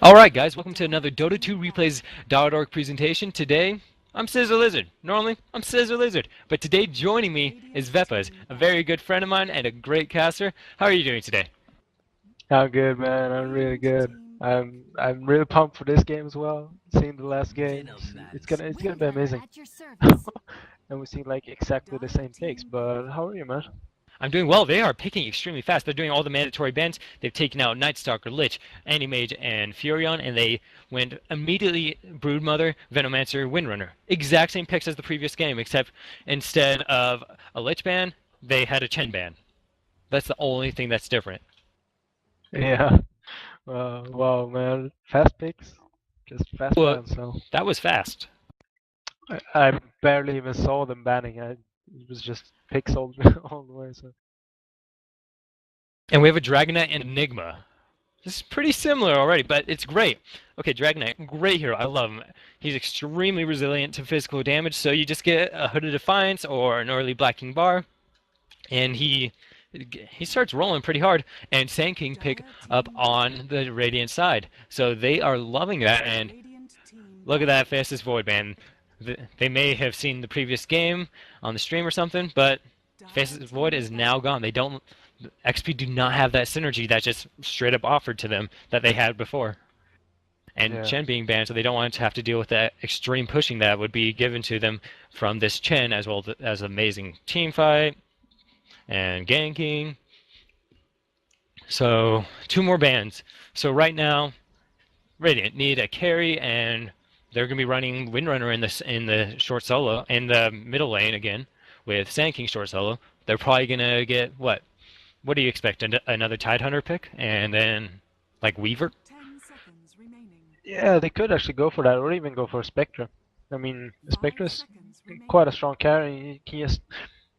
Alright guys, welcome to another Dota 2 Replays.org presentation. Today, I'm Scissor Lizard. Normally, I'm Scissor Lizard. But today joining me is Vepas, a very good friend of mine and a great caster. How are you doing today? I'm good, man. I'm really good. I'm really pumped for this game as well. Seeing the last game, it's gonna be amazing. And we see like exactly the same picks. But how are you, man? I'm doing well. They are picking extremely fast. They're doing all the mandatory bans. They've taken out Nightstalker, Lich, Anti-Mage, and Furion, and they went immediately Broodmother, Venomancer, Windrunner. Exact same picks as the previous game, except instead of a Lich ban, they had a Chen ban. That's the only thing that's different. Yeah. Wow, man. Fast picks, just fast Well, bans. So that was fast. I barely even saw them banning. It was just picks all, all the way. So And we have a Dragonite and Enigma. This is pretty similar already, but it's great. Okay, Dragonite, great hero. I love him. He's extremely resilient to physical damage, so you just get a Hooded Defiance or an early Black King Bar, and he starts rolling pretty hard, and Sand King pick up on the Radiant side. So they are loving that, and look at that fastest Void Band. They may have seen the previous game on the stream or something, but fastest Void is now gone. They don't... XP do not have that synergy that just straight up offered to them that they had before. And yeah. Chen being banned, so they don't want to have to deal with that extreme pushing that would be given to them from this Chen, as well as amazing team fight and ganking. So 2 more bans. So right now, Radiant need a carry, and they're going to be running Windrunner in the short solo, in the middle lane again, with Sand King short solo. They're probably going to get, what? What do you expect? Another Tidehunter pick? And then, like, Weaver? Yeah, they could actually go for that, or even go for a Spectre. I mean, Spectre is quite a strong carry. He can just...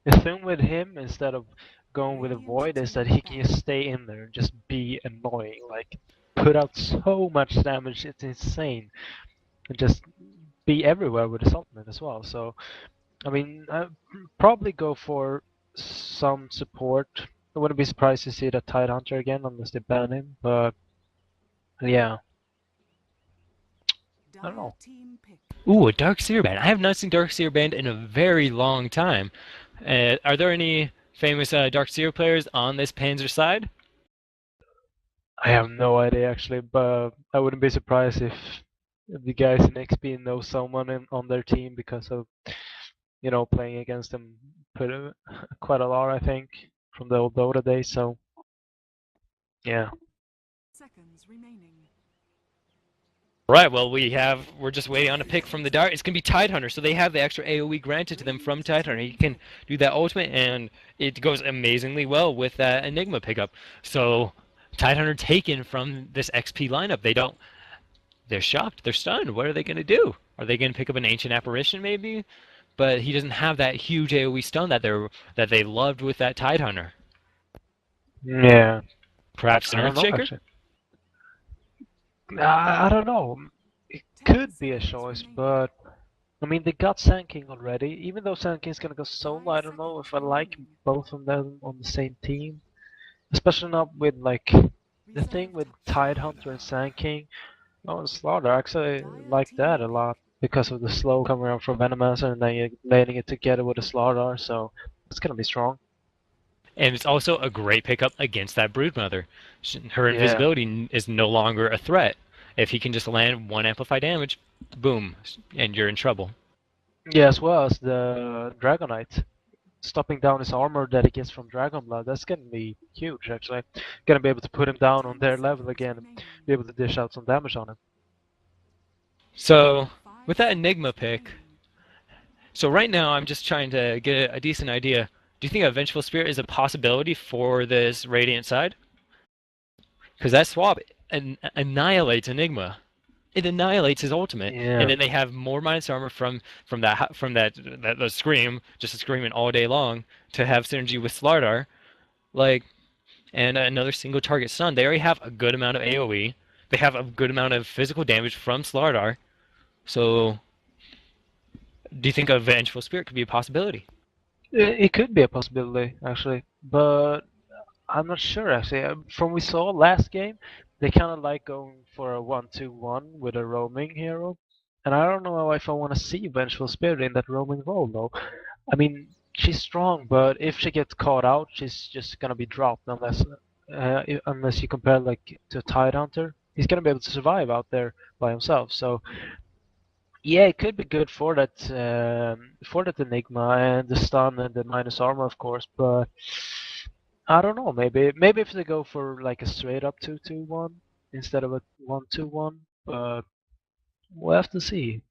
The thing with him, instead of going with a Void, is that he can just stay in there and just be annoying. Like, put out so much damage, it's insane. And just be everywhere with his ultimate as well. So, I mean, I'd probably go for some support. I wouldn't be surprised to see the Tidehunter again, unless they ban him, but yeah. I don't know. Ooh, a Darkseer band. I have not seen Darkseer band in a very long time. Are there any famous Darkseer players on this Panzer side? I have no idea actually, but I wouldn't be surprised if the guys in XP know someone on their team because of, you know, playing against them quite a lot, I think, from the old Dota days. So, yeah. Right, well, we're just waiting on a pick from the Dark. It's going to be Tidehunter, so they have the extra AoE granted to them from Tidehunter. He can do that ultimate, and it goes amazingly well with that Enigma pickup. So, Tidehunter taken from this XP lineup. They're shocked, they're stunned. What are they going to do? Are they going to pick up an Ancient Apparition, maybe? But he doesn't have that huge AoE stun that they loved with that Tidehunter. Yeah. Perhaps an Earthshaker? I don't know. It could be a choice, but I mean, they got Sand King already. Even though Sand King's gonna go solo, I don't know if I like both of them on the same team. Especially not with, like, the thing with Tidehunter and Sand King. Oh, Slaughter, I actually like that a lot because of the slow coming out from Venomancer and then you're laying it together with the Slaughter, so it's gonna be strong. And it's also a great pickup against that Broodmother. Her invisibility is no longer a threat. If he can just land 1 amplified damage, boom, and you're in trouble. Yeah, as well as the Dragonite. Stopping down his armor that he gets from Dragon Blood, that's gonna be huge actually. Gonna be able to put him down on their level again and be able to dish out some damage on him. So, with that Enigma pick, so right now I'm just trying to get a decent idea. Do you think a Vengeful Spirit is a possibility for this Radiant side? Because that swap annihilates Enigma. It annihilates his ultimate, and then they have more minus armor from that scream, just screaming all day long, to have synergy with Slardar, like, and another single target stun. They already have a good amount of AOE. They have a good amount of physical damage from Slardar. So, do you think a Vengeful Spirit could be a possibility? It could be a possibility actually, but I'm not sure actually. From we saw last game, They kind of like going for a 1-2-1 with a roaming hero. And I don't know if I want to see Vengeful Spirit in that roaming role though. I mean, she's strong, but if she gets caught out, she's just gonna be dropped unless you compare like to a Tide Hunter. He's gonna be able to survive out there by himself. So yeah, it could be good for that Enigma and the stun and the minus armor, of course. But I don't know. Maybe if they go for like a straight up 2-2-1 instead of a 1-2-1. But we'll have to see.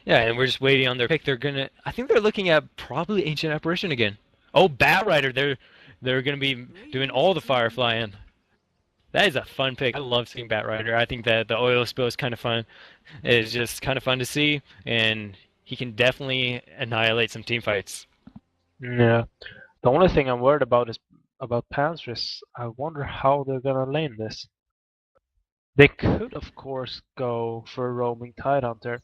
Yeah, and we're just waiting on their pick. I think they're looking at probably Ancient Apparition again. Oh, Bat Rider. They're gonna be doing all the Firefly in. That is a fun pick. I love seeing Bat Rider. I think that the oil spill is kind of fun. It's just kind of fun to see, and he can definitely annihilate some team fights. Yeah. The only thing I'm worried about is about PANZER is I wonder how they're gonna lane this. They could, of course, go for a roaming Tide Hunter.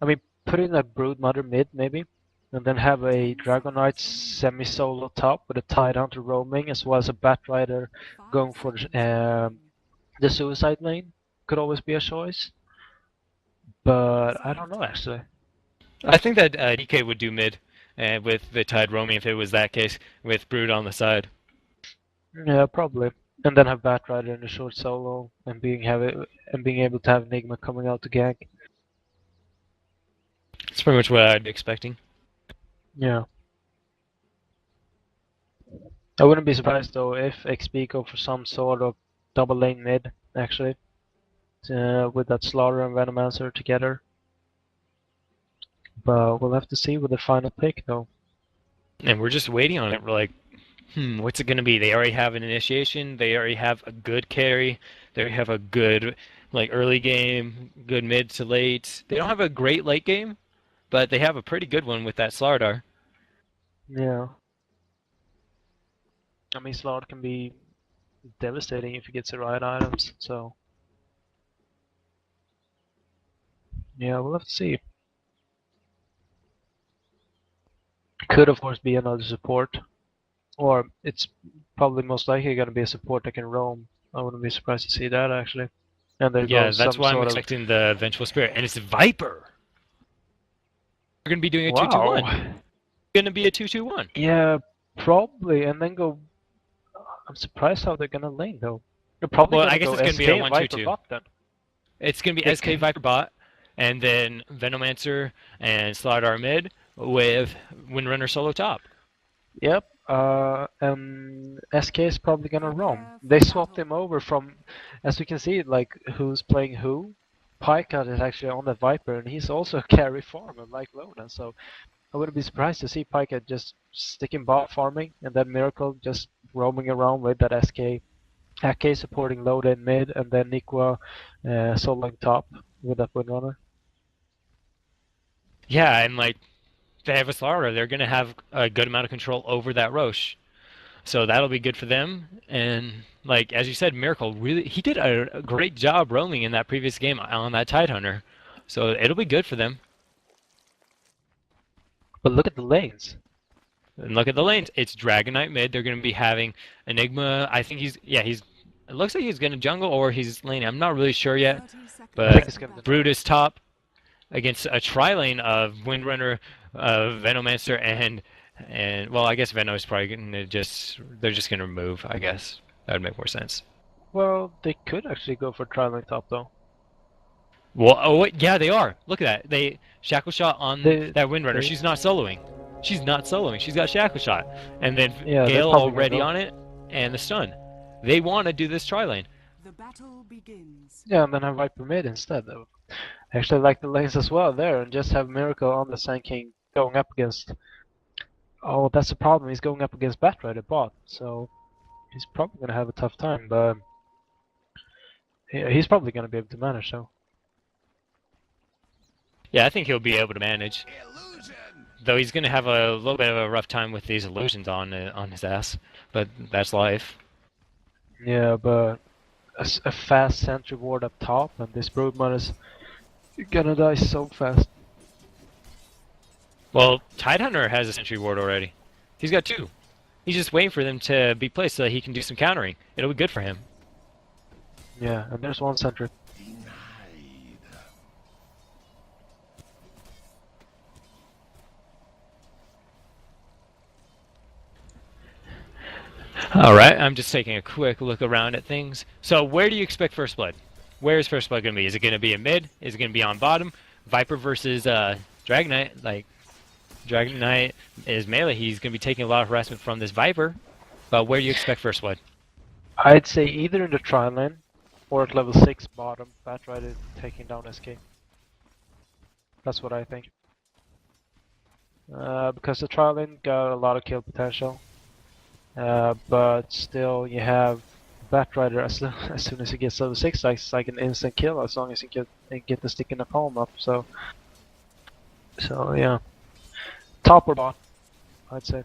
I mean, put in a Broodmother mid, maybe, and then have a Dragon Knight semi-solo top with a Tide Hunter roaming, as well as a Bat Rider going for the Suicide lane. Could always be a choice, but I don't know, actually. I think that DK would do mid with the Tide roaming if it was that case, with Brood on the side. Yeah, probably. And then have Bat Rider in a short solo, and being able to have Enigma coming out to gank. That's pretty much what I'd be expecting. Yeah. I wouldn't be surprised though if XP go for some sort of double lane mid, actually, with that Slaughter and Venomancer together. But we'll have to see with the final pick though. And we're just waiting on it. We're like, what's it going to be? They already have an initiation. They already have a good carry. They already have a good like early game, good mid to late. They don't have a great late game, but they have a pretty good one with that Slardar. Yeah. I mean, Slaughter can be devastating if he gets the right items, so. Yeah, we'll have to see. Could, of course, be another support. Or it's probably most likely going to be a support that can roam. I wouldn't be surprised to see that, actually. And there Yeah, goes that's some why I'm sort of. expecting the Vengeful Spirit, and it's Viper. We're going to be doing a 2-2-1. Wow. Going to be a 2-2-1. Yeah, probably. And then go. I'm surprised how they're going to lane, though. They're probably Well, going I to guess go it's going to be a SK Viper 1-2-2. bot then. It's going to be SK Viper bot, and then Venomancer and Slardar mid with Windrunner solo top. Yep. And SK is probably going to roam. They swapped him over from, as you can see, like who's playing who. Pycat is actually on the Viper, and he's also a carry farmer like Lona, so I wouldn't be surprised to see Pycat just sticking bot farming, and then Miracle just roaming around with that SK. AK supporting low in mid, and then Nikwa soloing top with that Windrunner. Yeah, and like they have a Slardar, they're going to have a good amount of control over that Roche. So that'll be good for them. And like as you said, Miracle really he did a great job roaming in that previous game on that Tidehunter. So it'll be good for them. But look at the lanes. And look at the lanes. It's Dragon Knight mid. They're going to be having Enigma. I think he's it looks like he's going to jungle or he's laning. I'm not really sure yet. But Brutus top against a tri-lane of Windrunner, Venomancer, and well, I guess Venom is probably going to they're just going to remove. I guess that would make more sense. Well, they could actually go for tri-lane top though. Well, oh wait, yeah, they are. Look at that. They shackle shot on that Windrunner. She's not soloing. She's not soloing. She's got shackle shot, and then Yeah, Gale already on it, and the stun. They want to do this tri-lane. The battle begins. Yeah, and then have Viper mid instead though. I actually like the lanes as well there, and just have Miracle on the Sand King going up against. Oh, that's the problem. He's going up against Bat Rider bot, so he's probably gonna have a tough time. But yeah, he's probably gonna be able to manage though. Yeah, I think he'll be able to manage. Though he's going to have a little bit of a rough time with these illusions on his ass, but that's life. Yeah, but a fast sentry ward up top, and this Broodmother is gonna die so fast. Well, Tidehunter has a sentry ward already. He's got two. He's just waiting for them to be placed so that he can do some countering. It'll be good for him. Yeah, and there's one sentry. Alright, I'm just taking a quick look around at things. So where do you expect First Blood? Where is First Blood going to be? Is it going to be in mid? Is it going to be on bottom? Viper versus Dragon Knight. Like, Dragon Knight is melee. He's going to be taking a lot of harassment from this Viper. But where do you expect First Blood? I'd say either in the trial lane or at level 6 bottom, Batrider taking down SK. That's what I think. Because the trial lane got a lot of kill potential. But still, you have Batrider as soon as he gets level 6, it's like an instant kill as long as he get the stick in the palm up. So yeah, top or bot, I'd say.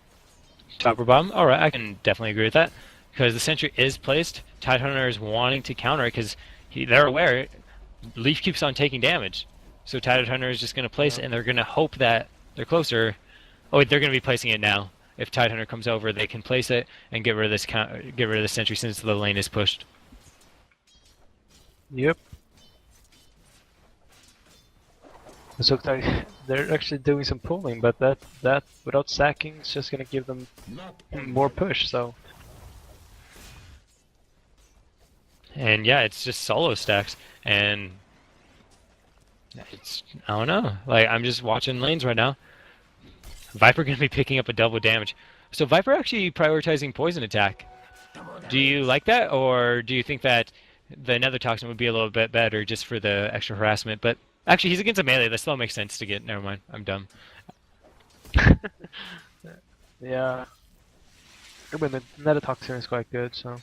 Top or bottom? Alright, I can definitely agree with that. Because the sentry is placed, Tidehunter is wanting to counter it because they're aware Leaf keeps on taking damage. So Tidehunter is just going to place it and they're going to hope that they're closer. Oh wait, they're going to be placing it now. If Tidehunter comes over, they can place it and get rid of this sentry since the lane is pushed. Yep. It looks like they're actually doing some pulling, but that without sacking is just gonna give them more push. So. And yeah, it's just solo stacks, and it's I don't know. Like I'm just watching lanes right now. Viper gonna be picking up a double damage. So Viper actually prioritizing poison attack. Do you like that, or do you think that the Nether Toxin would be a little bit better just for the extra harassment? But actually, he's against a melee. That still makes sense to get. Never mind. I'm dumb. Yeah. I mean, the Nether Toxin is quite good, so.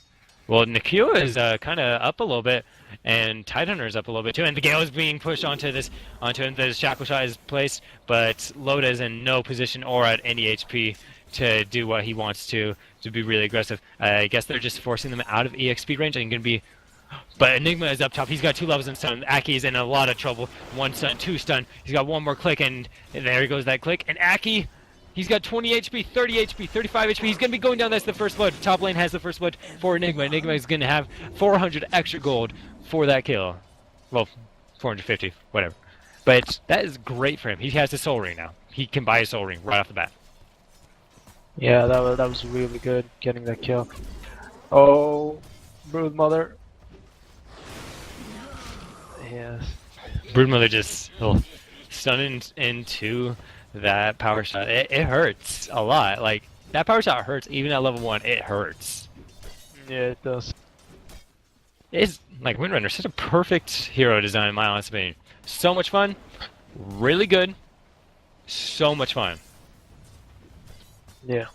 Well, Nikua is kind of up a little bit, and Tidehunter is up a little bit too, and the Gale is being pushed onto the Shackle Shot is placed, but Loda is in no position or at any HP to do what he wants to be really aggressive. I guess they're just forcing them out of EXP range and going to be... But Enigma is up top. He's got 2 levels in stun. Aki's in a lot of trouble. 1 stun, 2 stun. He's got 1 more click, and there goes that click. And Aki... He's got 20 HP, 30 HP, 35 HP. He's going to be going down. That's the first blood. Top lane has the first blood for Enigma. Enigma is going to have 400 extra gold for that kill. Well, 450, whatever. But that is great for him. He has a soul ring now. He can buy a soul ring right off the bat. Yeah, that was really good, getting that kill. Oh, Broodmother. Yes. Broodmother just stun into that power shot. It hurts a lot. Like, that power shot hurts even at level 1. It hurts. Yeah, it does. It's like Windrunner, such a perfect hero design in my honest opinion. So much fun, really good, so much fun. Yeah.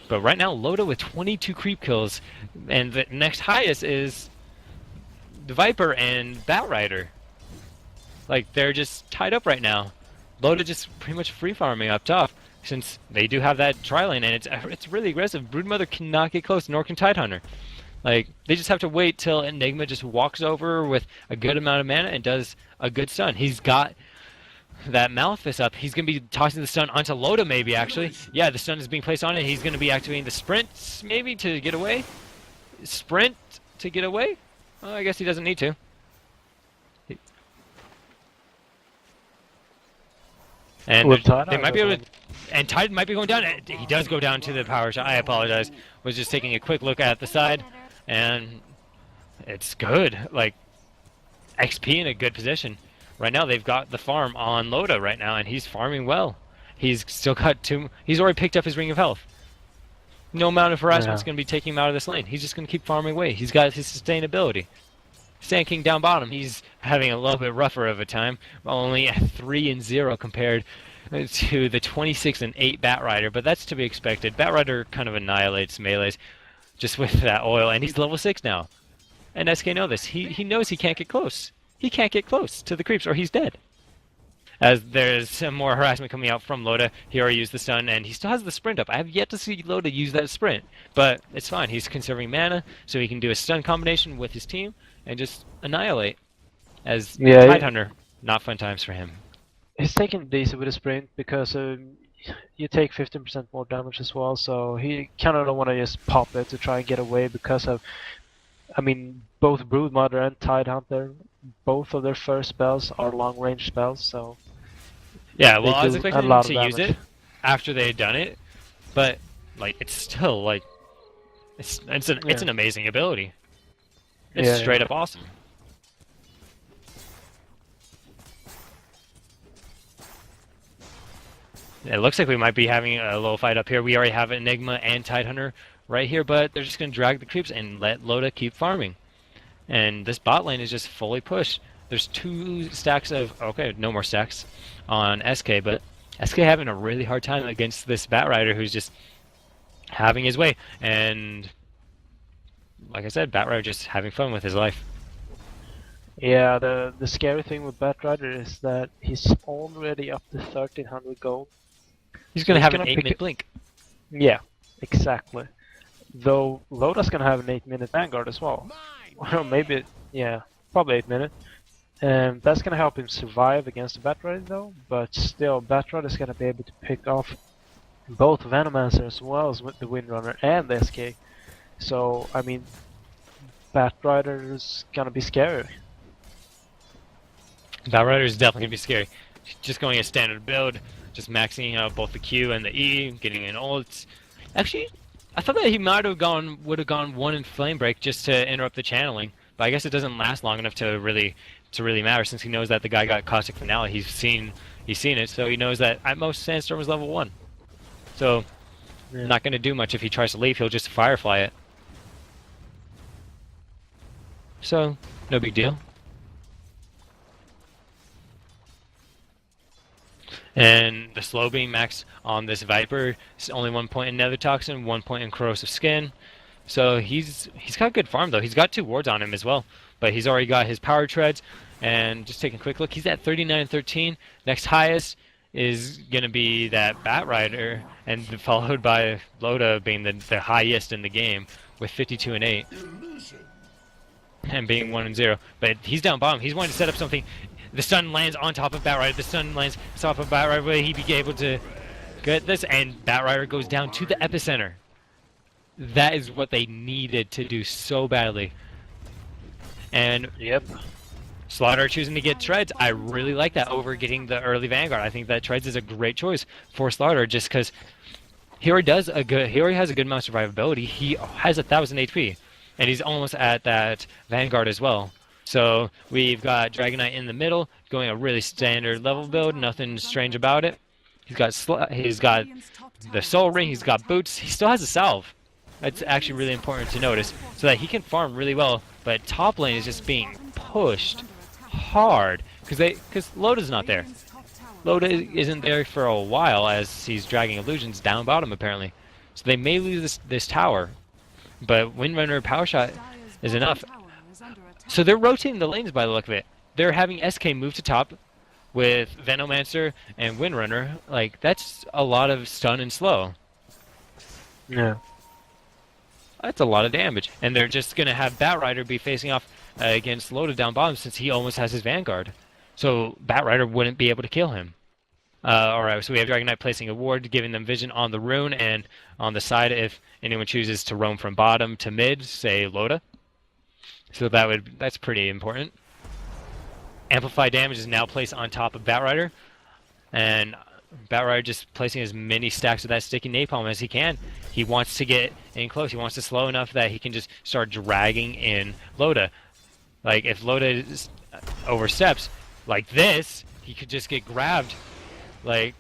But right now, Loda with 22 creep kills, and the next highest is the Viper and Batrider. Like, they're just tied up right now. Loda just pretty much free farming up top, since they do have that tri-lane, and it's really aggressive. Broodmother cannot get close, nor can Tidehunter. Like, they just have to wait till Enigma just walks over with a good amount of mana and does a good stun. He's got that Malefice up. He's going to be tossing the stun onto Loda, maybe, actually. Yeah, the stun is being placed on it. He's going to be activating the sprint, maybe, to get away. Sprint to get away? Well, I guess he doesn't need to. And they might be able to... And Tide might be going down. He does go down to the power shot. I apologize. Was just taking a quick look at the side. And it's good. Like, XP in a good position. Right now, they've got the farm on Loda right now, and he's farming well. He's still got 2... He's already picked up his Ring of Health. No amount of harassment is going to be taking him out of this lane. He's just going to keep farming away. He's got his sustainability. Sand King down bottom, he's having a little bit rougher of a time. Only 3-0 compared to the 26-8 Batrider, but that's to be expected. Batrider kind of annihilates melees just with that oil, and he's level 6 now. And SK knows this. He knows he can't get close. He can't get close to the creeps or he's dead. As there's some more harassment coming out from Loda, he already used the stun, and he still has the sprint up. I have yet to see Loda use that sprint, but it's fine. He's conserving mana, so he can do a stun combination with his team and just annihilate. As Tidehunter, not fun times for him. He's taking it easy with a sprint because you take 15% more damage as well, so he kind of don't want to just pop it to try and get away because of, I mean, both Broodmother and Tidehunter, both of their first spells are long-range spells, so Yeah, they well, I was do a expecting lot to of use damage. it after they had done it, but like it's still like it's an amazing ability. It's Yeah, straight yeah. up awesome. It looks like we might be having a little fight up here. We already have Enigma and Tidehunter right here, but they're just going to drag the creeps and let Loda keep farming. And this bot lane is just fully pushed. There's 2 stacks of... Okay, no more stacks on SK, but SK having a really hard time against this Batrider who's just having his way. And like I said, Batrider just having fun with his life. Yeah, the scary thing with Batrider is that he's already up to 1300 gold. He's So going to he's have gonna an pick 8-minute blink. Yeah, exactly. Though Loda's gonna have an 8-minute Vanguard as well. Well, maybe, yeah, probably 8 minutes. That's gonna help him survive against the Batrider though, but still, Batrider is gonna be able to pick off both Venomancer as well as with the Windrunner and the SK. So, I mean, Batrider is gonna be scary. Batrider is definitely going to be scary. Just going a standard build, just maxing out both the Q and the E, getting an ult. Actually, I thought that he would have gone 1 in Flame Break just to interrupt the channeling, but I guess it doesn't last long enough to really matter since he knows that the guy got Caustic Finale. He's seen it, so he knows that at most Sandstorm is level 1. So Yeah. not going to do much if he tries to leave. He'll just Firefly it. So no big deal. And the slow beam max on this Viper is only 1 point in Nether Toxin, 1 point in Corrosive Skin. So he's got good farm though. He's got 2 wards on him as well. But he's already got his power treads. And just taking a quick look, he's at 39-13. Next highest is going to be that Batrider, and followed by Loda being the highest in the game with 52-8. And being 1-0. But he's down bottom. He's wanting to set up something. The stun lands on top of Batrider. The stun lands on top of Batrider. Will he be able to get this? And Batrider goes down to the epicenter. That is what they needed to do so badly. And Yep. Slaughter choosing to get Treads. I really like that over getting the early Vanguard. I think that Treads is a great choice for Slaughter just because he already has a good amount of survivability. He has 1,000 HP. And he's almost at that Vanguard as well. So we've got Dragonite in the middle, going a really standard level build, nothing strange about it. He's got the Soul Ring, he's got boots, he still has a salve. That's actually really important to notice, so that he can farm really well. But top lane is just being pushed hard because Loda's not there. Loda isn't there for a while as he's dragging illusions down bottom apparently. So they may lose this tower, but Windrunner Power Shot is enough. So they're rotating the lanes by the look of it. They're having SK move to top with Venomancer and Windrunner. Like, that's a lot of stun and slow. Yeah. That's a lot of damage. And they're just going to have Batrider be facing off against Loda down bottom since he almost has his Vanguard. So Batrider wouldn't be able to kill him. Alright, so we have Dragonite placing a ward, giving them vision on the rune, and on the side if anyone chooses to roam from bottom to mid, say Loda. So that's pretty important. Amplified damage is now placed on top of Batrider, and Batrider just placing as many stacks of that sticky napalm as he can. He wants to get in close. He wants to slow enough that he can just start dragging in Loda. Like if Loda oversteps like this, he could just get grabbed. Like,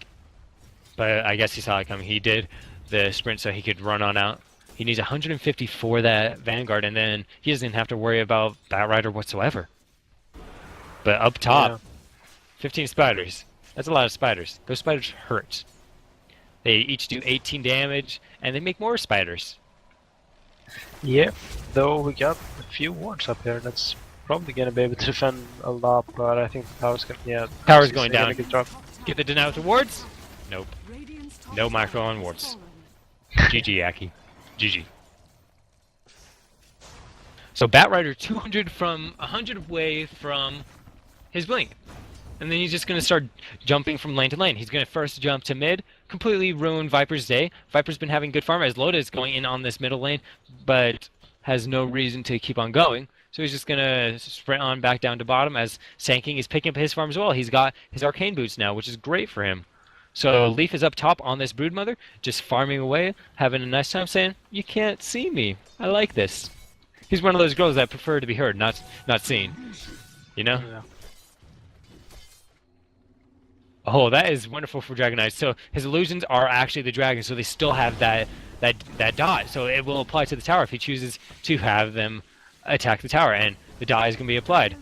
but I guess he saw it coming. He did the sprint so he could run on out. He needs 150 for that Vanguard, and then he doesn't have to worry about Batrider whatsoever. But up top, 15 spiders. That's a lot of spiders. Those spiders hurt. They each do 18 damage, and they make more spiders. Yeah, though we got a few wards up here, that's probably gonna be able to defend a lot, but I think the power's gonna, yeah. Power's going down. Get dropped. Get the deny with the wards? Nope. No macro on wards. GG, Aki. GG. So Batrider 200 from 100 away from his blink. and then he's just going to start jumping from lane to lane. He's going to first jump to mid, completely ruin Viper's day. Viper's been having good farm as Loda is going in on this middle lane, but has no reason to keep on going. So he's just going to sprint on back down to bottom as Sanking is picking up his farm as well. He's got his arcane boots now, which is great for him. So Leaf is up top on this Broodmother, just farming away, having a nice time saying, "You can't see me. I like this." He's one of those girls that prefer to be heard, not seen. You know? Yeah. Oh, that is wonderful for Dragon Knight. So his illusions are actually the dragon, so they still have that dot. So it will apply to the tower if he chooses to have them attack the tower, and the dot is going to be applied.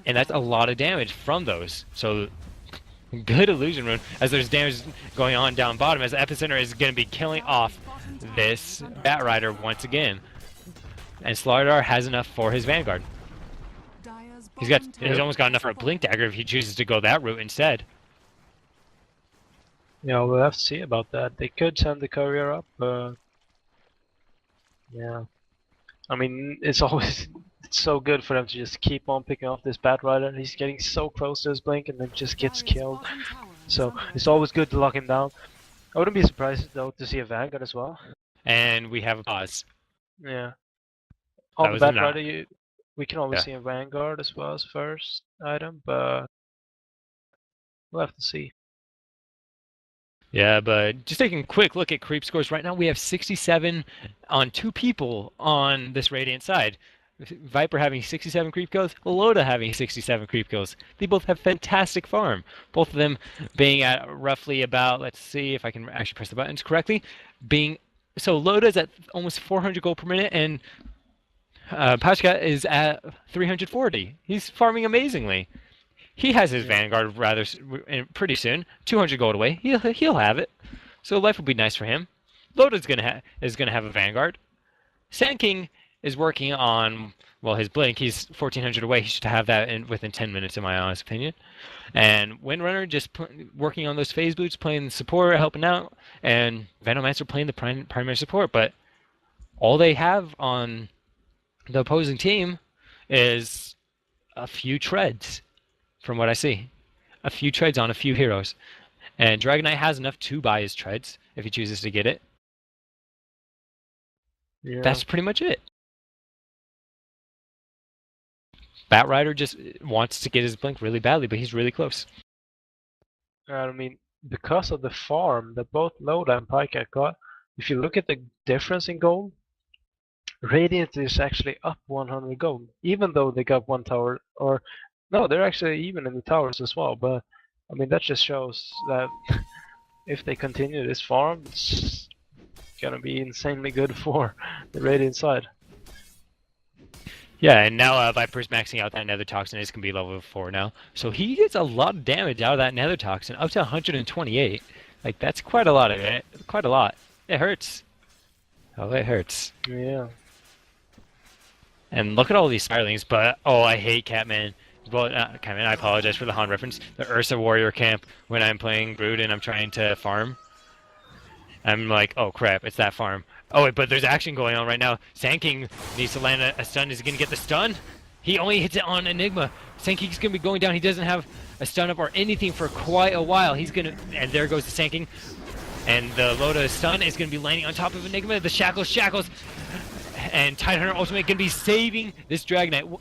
And that's a lot of damage from those. So good illusion rune, as there's damage going on down bottom, as the Epicenter is going to be killing off this Bat Rider once again. And Slardar has enough for his Vanguard. He's almost got enough for a Blink Dagger if he chooses to go that route instead. Yeah, we'll have to see about that. They could send the courier up, but yeah. I mean, it's so good for them to just keep on picking off this Bat Rider. He's getting so close to his blink and then just gets killed. So it's always good to lock him down. I wouldn't be surprised though to see a Vanguard as well. And we have a pause. Yeah. On the was Bat not- Rider, we can always see a Vanguard as well as first item, but we'll have to see. Yeah, but just taking a quick look at creep scores right now, we have 67 on 2 people on this Radiant side. Viper having 67 creep kills, Loda having 67 creep kills. They both have fantastic farm. Both of them being at roughly about, let's see if I can actually press the buttons correctly, so Loda's at almost 400 gold per minute, and Pashka is at 340. He's farming amazingly. He has his Vanguard pretty soon. 200 gold away. He'll have it. So life will be nice for him. Loda's is gonna have a Vanguard. Sand King is working on his blink. He's 1400 away. He should have that within 10 minutes, in my honest opinion. And Windrunner just working on those phase boots, playing support, helping out, and Venomancer playing the primary support. But all they have on the opposing team is a few treads. From what I see, a few treads on a few heroes, and Dragon Knight has enough to buy his treads if he chooses to get it. Yeah. That's pretty much it. Bat Rider just wants to get his blink really badly, but he's really close. I mean, because of the farm that both Loda and Pika got, if you look at the difference in gold, Radiant is actually up 100 gold, even though they got one tower, or no, they're actually even in the towers as well. But I mean, that just shows that if they continue this farm, it's gonna be insanely good for the Radiant side. Yeah, and now Viper's maxing out that Nether Toxin. It's gonna be level 4 now, so he gets a lot of damage out of that Nether Toxin, up to 128. Like, that's quite a lot of it. Quite a lot. It hurts. Oh, it hurts. Yeah. And look at all these Spirelings, but oh, I hate Catman. Well, Catman, I apologize for the Han reference. The Ursa Warrior camp when I'm playing Brood and I'm trying to farm. I'm like, oh crap, it's that farm. Oh wait, but there's action going on right now. Sand King needs to land a stun. Is he gonna get the stun? He only hits it on Enigma. Sand King's gonna be going down. He doesn't have a stun up or anything for quite a while. He's gonna, and there goes the Sand King. And the Loda stun is gonna be landing on top of Enigma. The shackles. And Tidehunter Ultimate gonna be saving this Dragon Knight.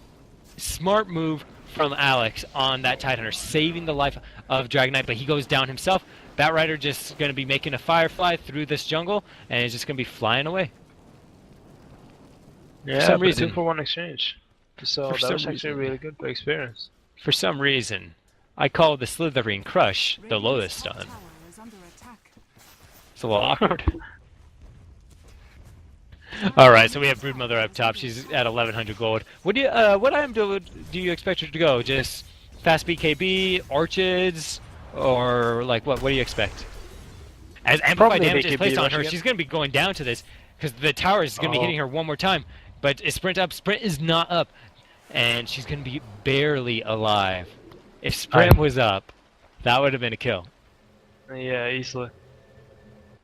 Smart move from Alex on that Tidehunter, saving the life of Dragon Knight, but he goes down himself. Bat Rider just going to be making a Firefly through this jungle, and he's just going to be flying away. Yeah, for some reason. 2-for-1 exchange. So that was actually really good for experience. For some reason, I call the Slithering Crush the Lotus stun. It's a little awkward. Alright, so we have Broodmother up top. She's at 1100 gold. What item do you expect her to go? Just fast BKB, Orchids, or like what do you expect? As amplified damage is placed on her, she's going to be going down to this because the tower is going to be hitting her one more time. But it's sprint up. Sprint is not up, and she's going to be barely alive. If sprint was up, that would have been a kill. Yeah, easily.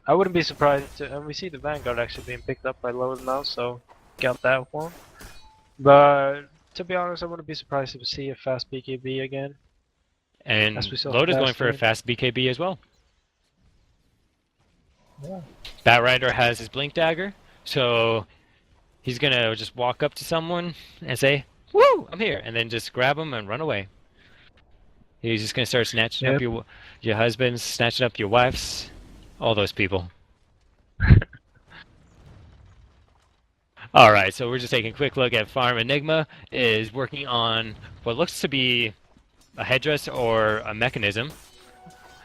I wouldn't be surprised, and we see the Vanguard actually being picked up by Loda now, so got that one. But to be honest, I wouldn't be surprised to see a fast BKB again. And As we saw Loda's going last for a game. fast BKB as well. Yeah. Batrider has his Blink Dagger, so he's gonna just walk up to someone and say, "Woo, I'm here," and then just grab him and run away. He's just gonna start snatching up Yep. your husbands, snatching up your wives, all those people. All right, so we're just taking a quick look at Farm. Enigma is working on what looks to be a headdress or a mechanism.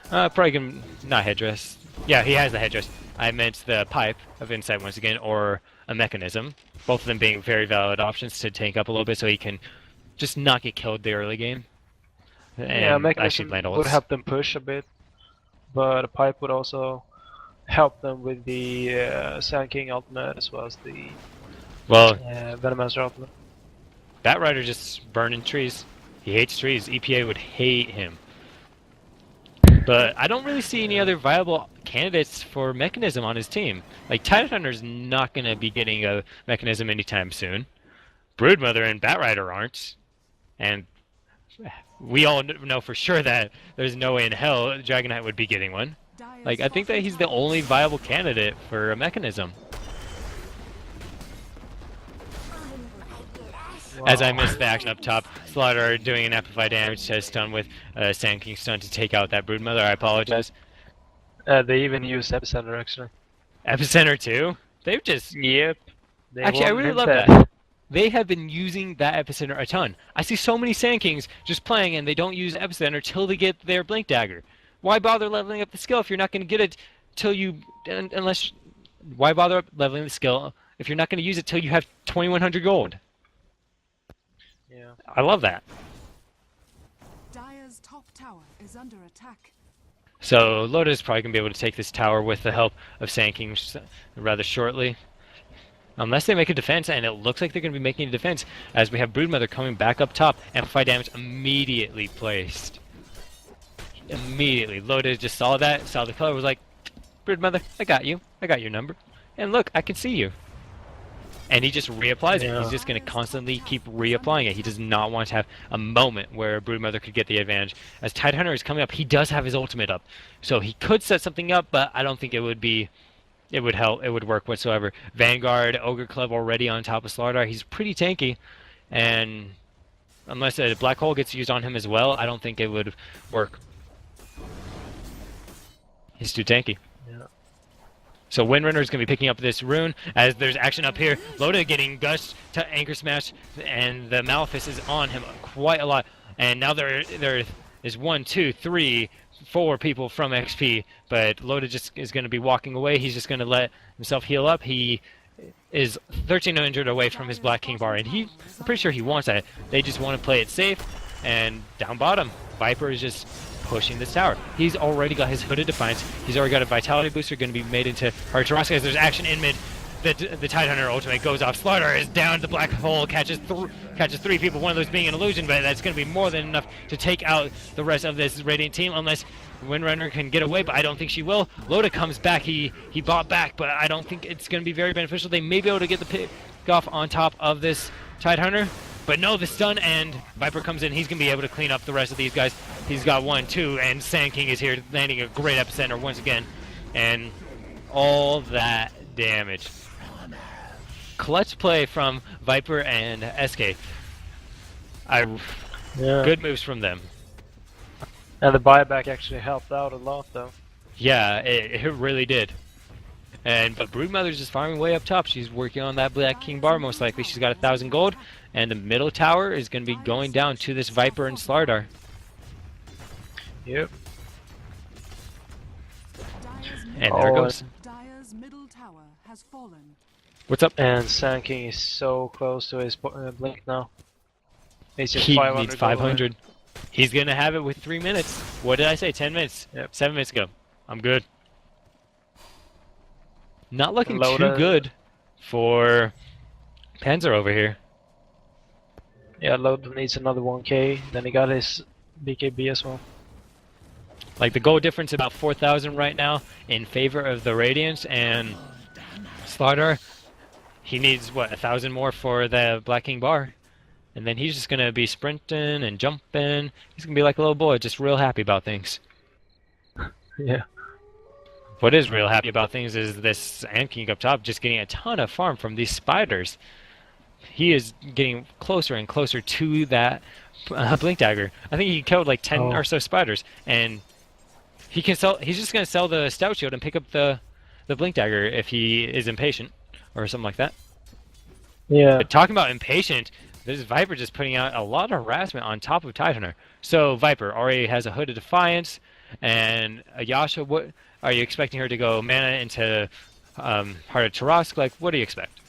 Probably not headdress. Yeah, he has the headdress. I meant the pipe of insight once again, or a mechanism. Both of them being very valid options to tank up a little bit, so he can just not get killed the early game. And Yeah, actually mechanism plant would ults. help them push a bit, but a pipe would also help them with the Sand King ultimate as well as the Well, Venomancer ultimate. Batrider just burning trees. He hates trees. EPA would hate him. But I don't really see any other viable candidates for mechanism on his team. Like, Tidehunter's not going to be getting a mechanism anytime soon. Broodmother and Batrider aren't. And we all know for sure that there's no way in hell Dragonite would be getting one. Like, I think that he's the only viable candidate for a mechanism. As I missed the action up top, Slaughter doing an amplified damage to stun with Sand King stun to take out that Broodmother. I apologize. They even used Epicenter actually. Epicenter too? They've just... Yep. Actually, I really love that. They have been using that Epicenter a ton. I see so many Sand Kings just playing and they don't use Epicenter till they get their Blink Dagger. Why bother leveling up the skill if you're not going to get it till you... Unless... Why bother leveling the skill if you're not going to use it till you have 2100 gold? Yeah. I love that. Dire's top tower is under attack. So Loda is probably going to be able to take this tower with the help of Sand King rather shortly. Unless they make a defense, and it looks like they're going to be making a defense, as we have Broodmother coming back up top. Amplified damage immediately placed. Immediately. Loda just saw that, saw the color, was like, Broodmother, I got you. I got your number. And look, I can see you. And he just reapplies it. He's just going to constantly keep reapplying it. He does not want to have a moment where Broodmother could get the advantage. As Tidehunter is coming up, he does have his ultimate up. So he could set something up, but I don't think it would be... It would help. It would work whatsoever. Vanguard, Ogre Club already on top of Slaughter. He's pretty tanky. And unless a Black Hole gets used on him as well, I don't think it would work. He's too tanky. Yeah. So Windrunner is going to be picking up this rune as there's action up here. Loda getting gushed to Anchor Smash, and the Malefice is on him quite a lot. And now there is 1, 2, 3, 4 people from XP, but Loda just is going to be walking away. He's just going to let himself heal up. He is 1300 away from his Black King bar, and I'm pretty sure he wants that. They just want to play it safe, and down bottom, Viper is just pushing this tower. He's already got his Hooded Defiance. He's already got a Vitality Booster going to be made into Hard Tarrasque as there's action in mid. The Tidehunter ultimate goes off. Slaughter is down. The Black Hole catches 3 people, one of those being an illusion, but that's going to be more than enough to take out the rest of this Radiant team unless Windrunner can get away, but I don't think she will. Loda comes back. He bought back, but I don't think it's going to be very beneficial. They may be able to get the pick off on top of this Tidehunter, but no, the stun, and Viper comes in. He's going to be able to clean up the rest of these guys. He's got 1, 2, and Sand King is here landing a great epicenter once again, and all that damage. Clutch play from Viper and SK. Good moves from them. And the buyback actually helped out a lot, though. Yeah, it really did. But Broodmother's just farming way up top. She's working on that Black King bar, most likely. She's got 1,000 gold, and the middle tower is going to be going down to this Viper and Slardar. Yep. And there it goes. Dire's middle tower has fallen. What's up? And Sand King is so close to his blink now. He's just He 500 needs gold 500. He's going to have it with 3 minutes. What did I say? 10 minutes? Yep. 7 minutes ago. I'm good. Not looking Loda. too good for Panzer over here. Yeah, Loda needs another 1k. Then he got his BKB as well. Like, the goal difference about 4,000 right now in favor of the Radiance, and Slaughter, he needs, what, 1,000 more for the Black King bar. And then he's just gonna be sprinting and jumping. He's gonna be like a little boy, just real happy about things. Yeah. What is real happy about things is this Sand King up top just getting a ton of farm from these spiders. He is getting closer and closer to that Blink Dagger. I think he killed like 10 or so spiders, and he can sell. He's just gonna sell the Stout Shield and pick up the Blink Dagger if he is impatient or something like that. Yeah. But talking about impatient, this Viper just putting out a lot of harassment on top of Tidehunter. So Viper already has a Hood of Defiance, and Yasha. What are you expecting her to go mana into Heart of Tarask? Like, what do you expect?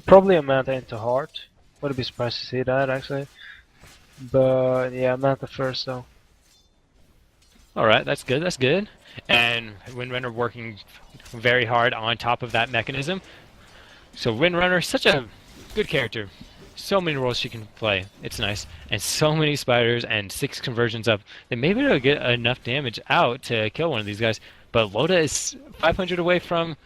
Probably a Manta into Heart. Wouldn't be surprised to see that actually. But yeah, Manta first though. Alright, that's good, that's good. And Windrunner working very hard on top of that mechanism. So Windrunner, such a good character. So many roles she can play. It's nice. And so many spiders and 6 conversions up. Then maybe it'll get enough damage out to kill one of these guys. But Loda is 500 away from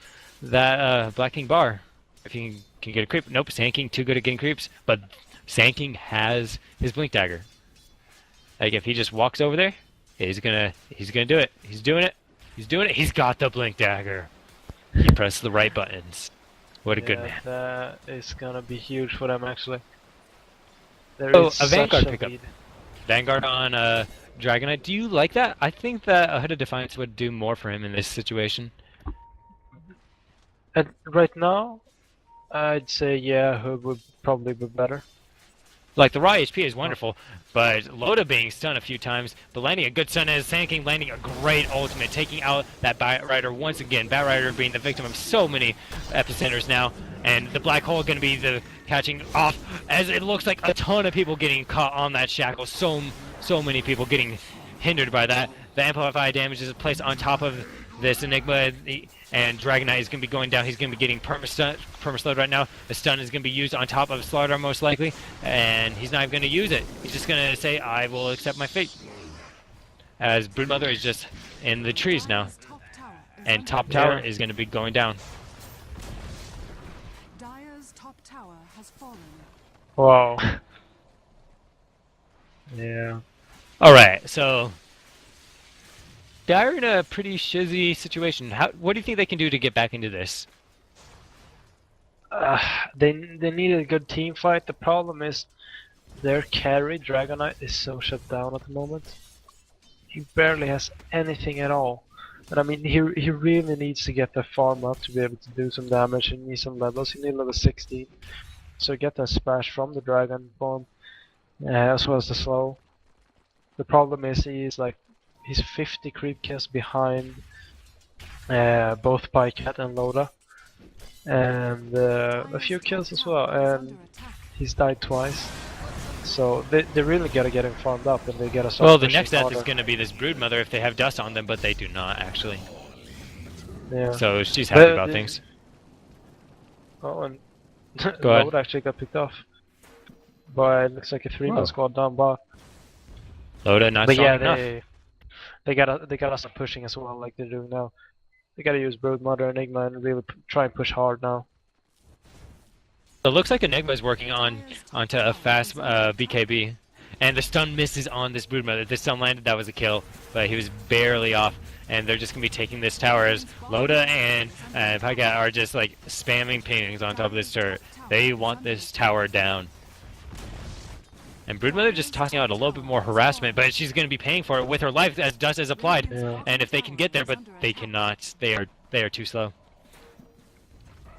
that Black King bar. If he can get a creep. Nope, Sand King too good at getting creeps. But Sand King has his Blink Dagger. Like if he just walks over there, he's gonna do it. He's doing it. He's doing it. He's got the Blink Dagger. He pressed the right buttons. What a good man. That is gonna be huge for them actually. There Oh, is a Vanguard such a pickup. lead. Vanguard on Dragonite. Do you like that? I think that a Hood of Defiance would do more for him in this situation. And right now, I'd say yeah, Hood would probably be better. Like, the raw HP is wonderful, but Loda being stunned a few times, but landing a good stun as Sand King landing a great ultimate, taking out that Batrider once again. Batrider being the victim of so many epicenters now, and the Black Hole going to be the catching off, as it looks like a ton of people getting caught on that shackle. So many people getting hindered by that. The amplified damage is placed on top of this Enigma, and Dragonite is going to be going down. He's going to be getting perma-slowed right now. The stun is going to be used on top of Slardar most likely, and he's not even going to use it. He's just going to say, I will accept my fate. As Broodmother is just in the trees now, and top tower is going to be going down. Dire's top tower has fallen. Wow. Yeah. Alright, so they're in a pretty shizzy situation. What do you think they can do to get back into this? They need a good team fight. The problem is their carry, Dragonite, is so shut down at the moment. He barely has anything at all. And I mean, he really needs to get the farm up to be able to do some damage. He needs some levels. He needs level 16. So get that splash from the Dragon Bomb, as well as the slow. The problem is he's 50 creep kills behind both Pycat and Loda. And a few kills as well. And he's died twice. So they really gotta get him farmed up, and they gotta start. Well, the next death harder. is gonna be this Broodmother if they have dust on them, but they do not actually. Yeah. So she's happy about things. Oh, and Go ahead. Load actually got picked off. But it looks like a 3-man squad down bot. Loda not But strong yeah, enough. they gotta start pushing as well, like they're doing now. They gotta use Broodmother, Enigma, and really try and push hard now. It looks like Enigma is working onto a fast BKB, and the stun misses on this Broodmother. The stun landed, that was a kill, but he was barely off. And they're just gonna be taking this tower as Loda and Pycat are just like spamming pings on top of this turret. They want this tower down. And Broodmother just tossing out a little bit more harassment, but she's gonna be paying for it with her life as dust is applied. Yeah. And if they can get there, but they cannot. They are too slow.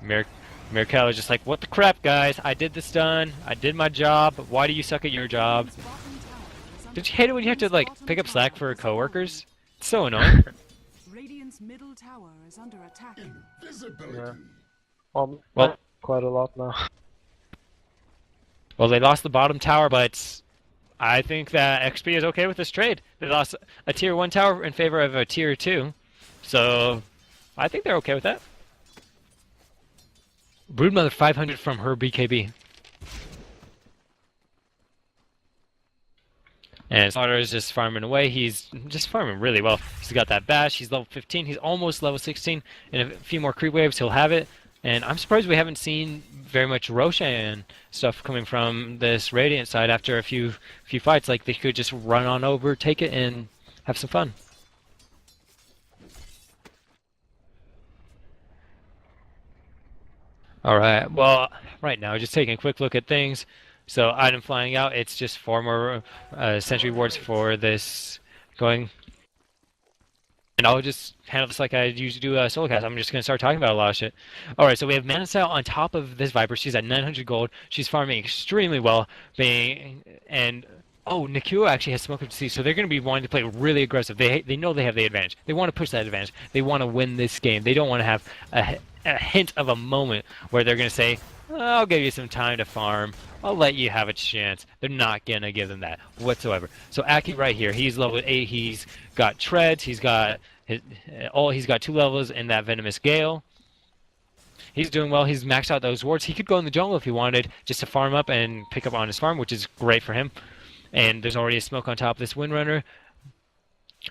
Mirkel is just like, what the crap, guys? I did the stun. I did my job. Why do you suck at your job? Did you hate it when you have to like pick up slack for coworkers? It's so annoying. Radiant's middle tower is under attack. Yeah. Well, quite a lot now. well, they lost the bottom tower, but I think that XP is okay with this trade. They lost a tier 1 tower in favor of a tier 2, so I think they're okay with that. Broodmother 500 from her BKB. And Slaughter is just farming away. He's just farming really well. He's got that bash. He's level 15. He's almost level 16. In a few more creep waves, he'll have it. And I'm surprised we haven't seen very much Roshan stuff coming from this Radiant side after a few fights. Like they could just run on over, take it, and have some fun. All right. Well, right now, just taking a quick look at things. So item flying out, it's just 4 more sentry wards for this going. And I'll just handle this like I usually do solo cast. I'm just going to start talking about a lot of shit. Alright, so we have Manasal on top of this Viper. She's at 900 gold. She's farming extremely well. Oh, Nikua actually has Smoke of Deceit, so they're going to be wanting to play really aggressive. They know they have the advantage. They want to push that advantage. They want to win this game. They don't want to have a hint of a moment where they're going to say, I'll give you some time to farm. I'll let you have a chance. They're not going to give them that whatsoever. So Aki right here, he's level 8. He's got treads. He's got he's got 2 levels in that Venomous Gale. He's doing well. He's maxed out those wards. He could go in the jungle if he wanted, just to farm up and pick up on his farm, which is great for him. And there's already a smoke on top of this Windrunner.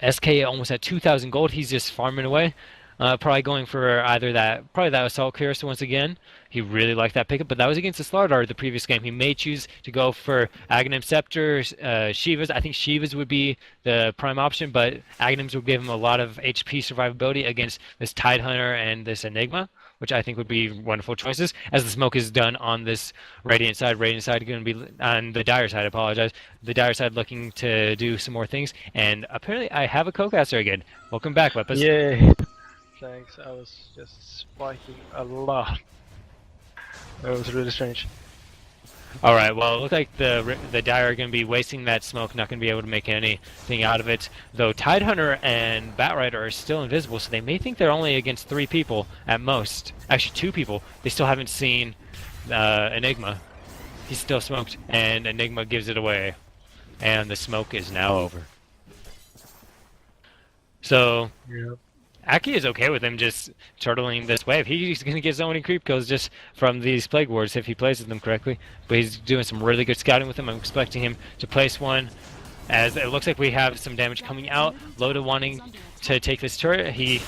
SK almost at 2,000 gold. He's just farming away. Probably going for that Assault Cuirass once again. He really liked that pickup, but that was against the Slardar the previous game. He may choose to go for Aghanim Scepter, Shivas. I think Shivas would be the prime option, but Aghanims would give him a lot of HP survivability against this Tidehunter and this Enigma, which I think would be wonderful choices. As the smoke is done on this Radiant side going to be on the Dire side. I apologize. The Dire side looking to do some more things, and apparently I have a co-caster again. Welcome back, Lepus. Yay! Thanks. I was just spiking a lot. That was really strange. All right. Well, it looks like the Dire are going to be wasting that smoke, not going to be able to make anything out of it. Though Tidehunter and Batrider are still invisible, so they may think they're only against 3 people at most. Actually, 2 people. They still haven't seen Enigma. He's still smoked, and Enigma gives it away, and the smoke is now over. So. Yeah. Aki is okay with him just turtling this wave. He's going to get so many creep kills just from these Plague Wards if he places them correctly. But he's doing some really good scouting with them. I'm expecting him to place one, as it looks like we have some damage coming out. Loda wanting to take this turret. He's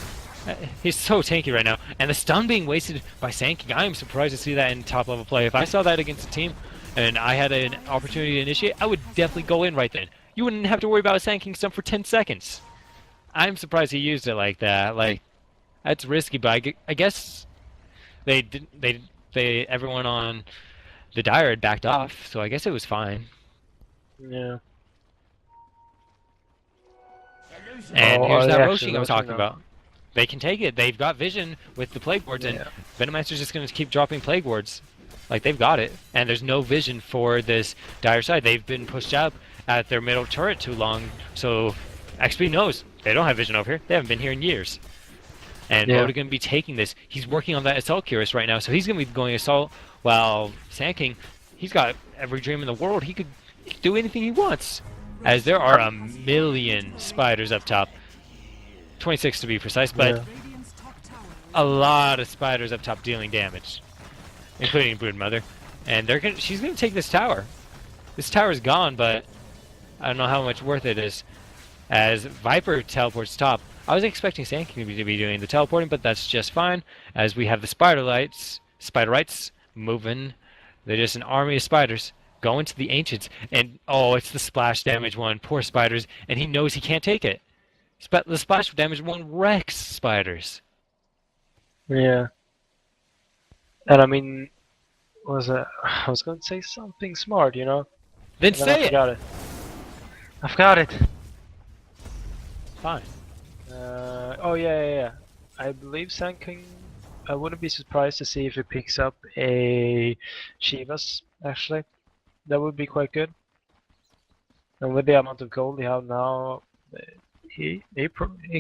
so tanky right now. And the stun being wasted by Sanking. I am surprised to see that in top level play. If I saw that against a team and I had an opportunity to initiate, I would definitely go in right then. You wouldn't have to worry about Sanking stun for 10 seconds. I'm surprised he used it like that. Like, that's risky, but I guess everyone on the Dire had backed off, so I guess it was fine. Yeah. And here's that Roshi I was talking about. They can take it. They've got vision with the Plague Wards, and Venomancer's just going to keep dropping Plague Wards. Like, they've got it. And there's no vision for this Dire side. They've been pushed up at their middle turret too long, so XP knows. They don't have vision over here. They haven't been here in years. And Loda going to be taking this. He's working on that Assault Cuirass right now, so he's going to be going Assault, while Sanking, he's got every dream in the world. He could do anything he wants, as there are a million spiders up top. 26 to be precise, but a lot of spiders up top dealing damage, including Broodmother. And she's going to take this tower. This tower's gone, but I don't know how much worth it is. As Viper teleports top, I was expecting Sanking to be doing the teleporting, but that's just fine, as we have the Spiderites moving. They're just an army of spiders going to the Ancients, and oh, it's the splash damage one. Poor spiders, and he knows he can't take it. The splash damage one wrecks spiders. Yeah. And I mean, I was going to say something smart, you know? Then say it! I've got it! Fine. Oh yeah. I believe Sanking. I wouldn't be surprised to see if he picks up a Shivas. Actually, that would be quite good. And with the amount of gold he have now, he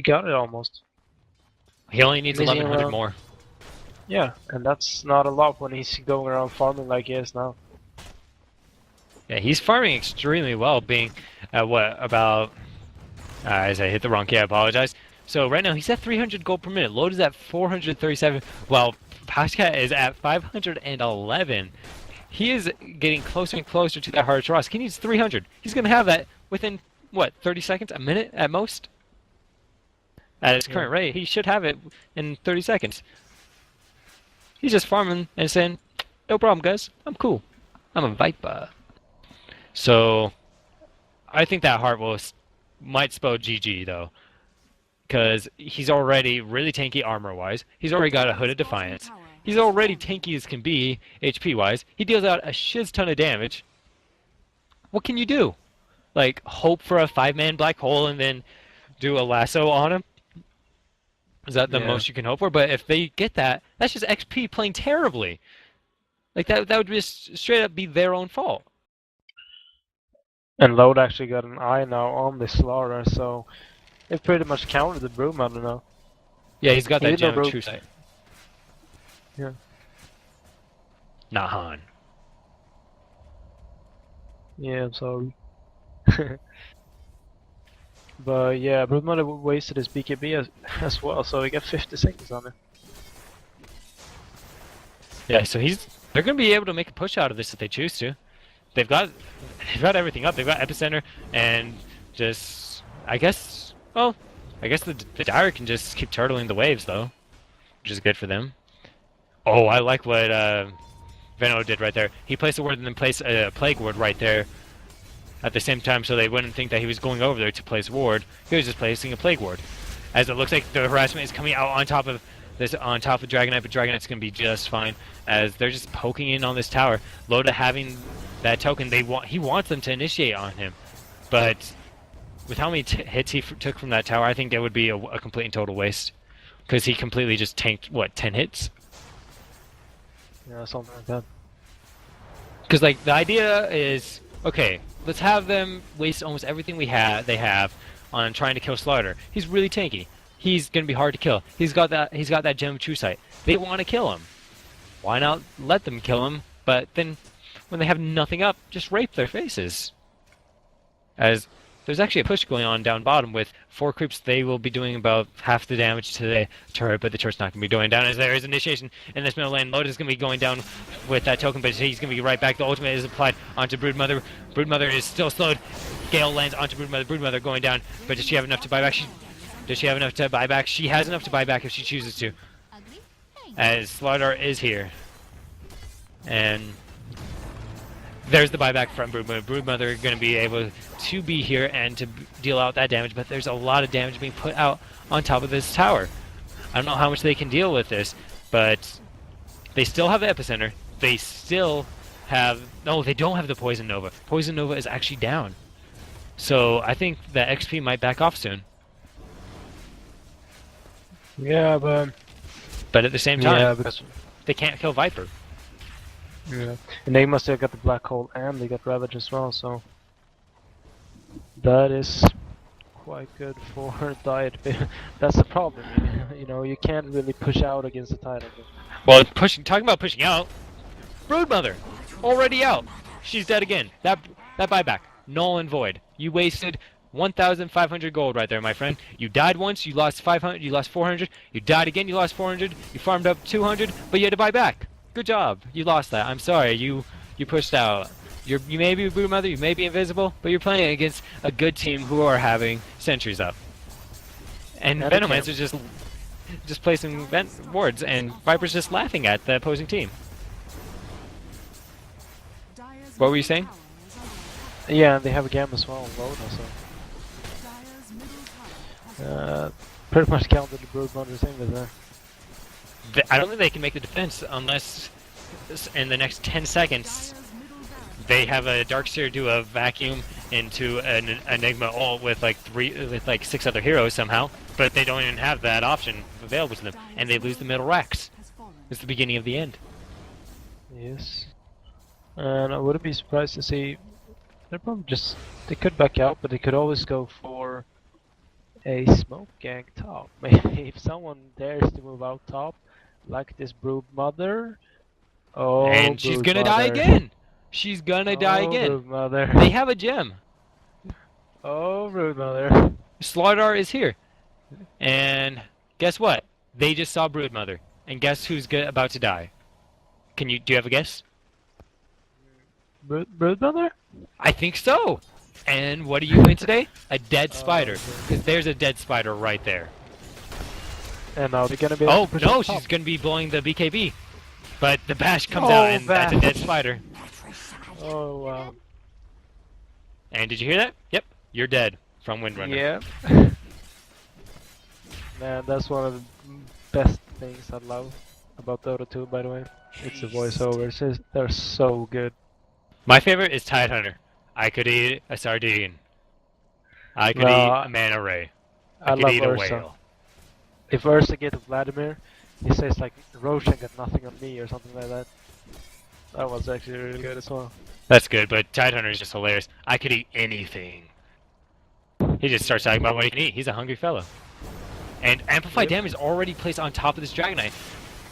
got it almost. He only needs 1100 more. Yeah, and that's not a lot when he's going around farming like he is now. Yeah, he's farming extremely well, being at about. As I hit the wrong key, I apologize. So right now he's at 300 gold per minute. Load is at 437, while Pascat is at 511. He is getting closer and closer to that hard Ross. He needs 300. He's going to have that within, what, 30 seconds? A minute at most? At his current rate, he should have it in 30 seconds. He's just farming and saying, no problem, guys. I'm cool. I'm a Viper. So, I think that heart might spell GG, though. Because he's already really tanky armor-wise. He's already got a Hooded Defiance. He's already tanky as can be, HP-wise. He deals out a shiz ton of damage. What can you do? Like, hope for a 5-man black hole and then do a lasso on him? Is that the most you can hope for? But if they get that, that's just XP playing terribly. Like, that would just straight up be their own fault. And Load actually got an eye now on the Slaughter, so it pretty much countered the Broodmother now. Yeah, he's got that Even though gem of true sight. Yeah. Not Han. Yeah, I'm sorry. But yeah, Broodmother wasted his BKB as well, so he got 50 seconds on it. Yeah, so they're gonna be able to make a push out of this if they choose to. They've got everything up. They've got Epicenter and just I guess the Dire can just keep turtling the waves though, which is good for them. Oh, I like what Veno did right there. He placed a ward and then placed a Plague Ward right there at the same time, so they wouldn't think that he was going over there to place ward. He was just placing a Plague Ward. As it looks like the harassment is coming out on top of Dragonite, but Dragonite's gonna be just fine as they're just poking in on this tower. Loda having that token, he wants them to initiate on him, but with how many hits he took from that tower, I think that would be a complete and total waste because he completely just tanked what 10 hits. Yeah, something like that. Because like the idea is, okay, let's have them waste almost everything they have on trying to kill Slaughter. He's really tanky. He's gonna be hard to kill. He's got that gem of true sight. They want to kill him. Why not let them kill him? But then, when they have nothing up, just rape their faces. As there's actually a push going on down bottom with 4 creeps. They will be doing about half the damage to the turret, but the turret's not going to be going down as there is initiation in this middle lane. Lotus is going to be going down with that token, but he's going to be right back. The ultimate is applied onto Broodmother. Broodmother is still slowed. Gale lands onto Broodmother. Broodmother going down, but does she have enough to buy back? Does she have enough to buy back? She has enough to buy back if she chooses to. As Slardar is here. And there's the buyback from Broodmother. Broodmother going to be able to be here and to deal out that damage, but there's a lot of damage being put out on top of this tower. I don't know how much they can deal with this, but they still have the Epicenter. They still have... No, they don't have the Poison Nova. Poison Nova is actually down. So I think the XP might back off soon. Yeah, but at the same time, yeah, because they can't kill Viper. yeah, and they must have got the Black Hole and they got Ravage as well, so that is quite good for Diet. That's the problem, you know, you can't really push out against the title. Well, talking about pushing out, Broodmother, already out. She's dead again. That buyback, null and void. You wasted 1,500 gold right there, my friend. You died once, you lost 500, you lost 400. You died again, you lost 400. You farmed up 200, but you had to buy back. Good job. You lost that. I'm sorry. You pushed out. You may be a Broodmother, you may be invisible, but you're playing against a good team who are having sentries up. And Venomancer's just placing wards, and Viper's just laughing at the opposing team. What were you saying? Yeah, and they have a Gam as well, Loda, so pretty much counted the Broodmother thing with there. I don't think they can make the defense unless in the next 10 seconds they have a Darkseer do a vacuum into an Enigma ult with like 6 other heroes somehow, but they don't even have that option available to them, and they lose the middle racks. It's the beginning of the end. Yes, and I wouldn't be surprised to see they're probably they could back out, but they could always go for a smoke gang top. Maybe if someone dares to move out top, like this Broodmother. Oh, and she's gonna die again. She's gonna die again. Broodmother. They have a gem. Oh, Broodmother. Slardar is here, and guess what? They just saw Broodmother, and guess who's about to die? Do you have a guess? Broodmother? I think so. And what are you doing today? A dead spider. Because there's a dead spider right there. And now they're gonna be. Oh no, she's gonna be blowing the BKB. But the bash comes Oh, out, and that's a dead bash. spider. Oh wow. And did you hear that? Yep, you're dead from Windrunner. Yeah. Man, that's one of the best things I love about Dota 2, by the way. It's the voiceovers. They're so good. My favorite is Tidehunter. I could eat a sardine. I could No, eat a manta ray. I I could love eat a Ursa. whale. If Ursa get to Vladimir, he says like, Roshan got nothing on me or something like that. That was actually really good as well. That's good, but Tidehunter is just hilarious. I could eat anything. He just starts talking about what he can eat. He's a hungry fellow. And Amplified Yep. Damage is already placed on top of this Dragonite.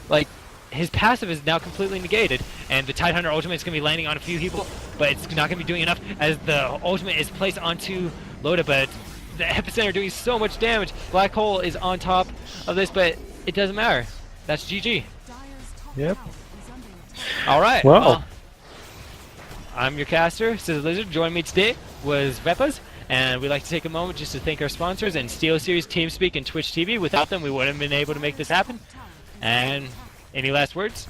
Like, his passive is now completely negated, and the Tidehunter ultimate is going to be landing on a few people, but it's not going to be doing enough as the ultimate is placed onto Loda, but the Epicenter doing so much damage. Black Hole is on top of this, but it doesn't matter. That's GG. Dire's top Yep. tower is under attack. Alright, Wow. well, I'm your caster, Scissor Lizard. Joining me today was Vepas, and we'd like to take a moment just to thank our sponsors and Steel Series, TeamSpeak, and Twitch TV. Without them, we wouldn't have been able to make this happen. And any last words?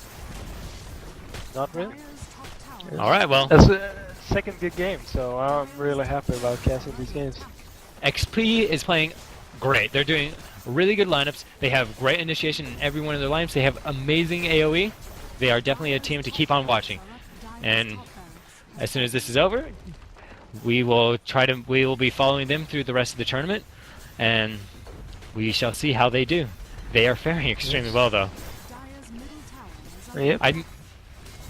Not really. Dire's top tower Alright, well, That's a second good game, so I'm really happy about casting these games. XP is playing great. They're doing really good lineups. They have great initiation in every one of their lineups. They have amazing AoE. They are definitely a team to keep on watching. And as soon as this is over, we will be following them through the rest of the tournament, and we shall see how they do. They are faring extremely well, though. Dire's middle tower is under Yep.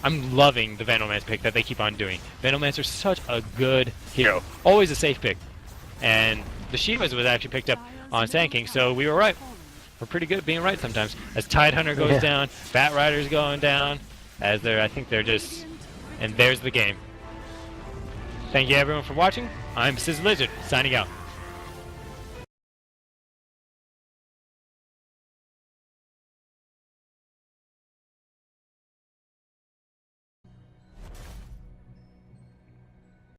I'm loving the Vandalmancer pick that they keep on doing. Vandalmancer's such a good hero. Always a safe pick. And the Shivas was actually picked up on Sand King, so we were right. We're pretty good at being right sometimes. As Tidehunter goes Yeah. down, Bat Rider's going down, as I think they're just... And there's the game. Thank you everyone for watching. I'm Scissor Lizard, signing out.